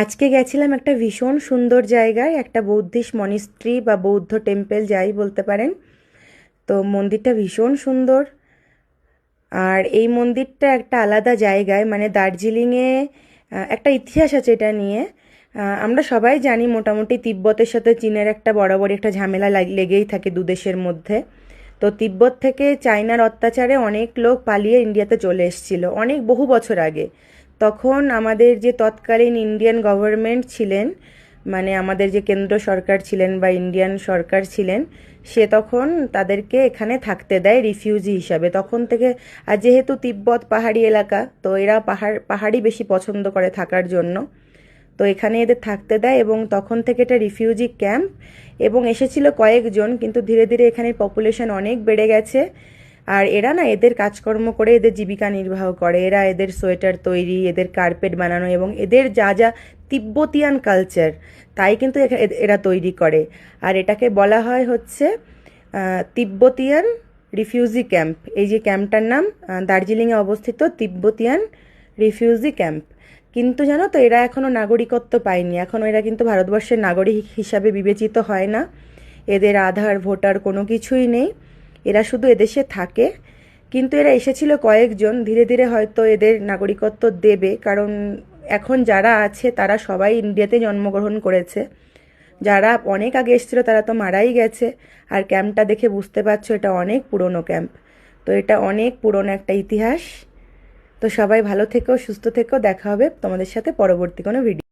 আজকে গেছিলাম একটা ভীষণ সুন্দর জায়গায়, একটা বৌদ্ধিস্ট মনিস্ট্রি বা বৌদ্ধ টেম্পল যাই বলতে পারেন। তো মন্দিরটা ভীষণ সুন্দর। আর এই মন্দিরটা একটা আলাদা জায়গায়, মানে দার্জিলিংয়ে একটা ইতিহাস আছে এটা নিয়ে। আমরা সবাই জানি মোটামুটি তিব্বতের সাথে চীনের একটা বরাবরই একটা ঝামেলা লেগেই থাকে দু দেশের মধ্যে। তো তিব্বত থেকে চায়নার অত্যাচারে অনেক লোক পালিয়ে ইন্ডিয়াতে চলে এসেছিল অনেক বহু বছর আগে। তখন আমাদের যে তৎকালীন ইন্ডিয়ান গভর্নমেন্ট ছিলেন, মানে আমাদের যে কেন্দ্র সরকার ছিলেন বা ইন্ডিয়ান সরকার ছিলেন, সে তখন তাদেরকে এখানে থাকতে দেয় রিফিউজি হিসাবে তখন থেকে। আর যেহেতু তিব্বত পাহাড়ি এলাকা, তো এরা পাহাড়ি বেশি পছন্দ করে থাকার জন্য, তো এখানে এদের থাকতে দেয় এবং তখন থেকে এটা রিফিউজি ক্যাম্প। এবং এসেছিল কয়েকজন, কিন্তু ধীরে ধীরে এখানে পপুলেশন অনেক বেড়ে গেছে। আর এরা না এদের কাজকর্ম করে এদের জীবিকা নির্বাহ করে। এরা এদের সোয়েটার তৈরি, এদের কার্পেট বানানো এবং এদের যা যা তিব্বতিয়ান কালচার, তাই কিন্তু এরা তৈরি করে। আর এটাকে বলা হয় হচ্ছে তিব্বতিয়ান রিফিউজি ক্যাম্প। এই যে ক্যাম্পটার নাম দার্জিলিংয়ে অবস্থিত তিব্বতিয়ান রিফিউজি ক্যাম্প। কিন্তু জানো তো, এরা এখনও নাগরিকত্ব পায়নি, এখনও এরা কিন্তু ভারতবর্ষের নাগরিক হিসাবে বিবেচিত হয় না। এদের আধার ভোটার কোনো কিছুই নেই, এরা শুধু এদেশে থাকে। কিন্তু এরা এসেছিল কয়েকজন, ধীরে ধীরে হয়তো এদের নাগরিকত্ব দেবে, কারণ এখন যারা আছে তারা সবাই ইন্ডিয়াতে জন্মগ্রহণ করেছে। যারা অনেক আগে এসেছিল তারা তো মারাই গেছে। আর ক্যাম্পটা দেখে বুঝতে পারছো এটা অনেক পুরনো ক্যাম্প। তো এটা অনেক পুরনো একটা ইতিহাস। তো সবাই ভালো থেকো, সুস্থ থেকো, দেখা হবে তোমাদের সাথে পরবর্তী কোনো ভিডিও।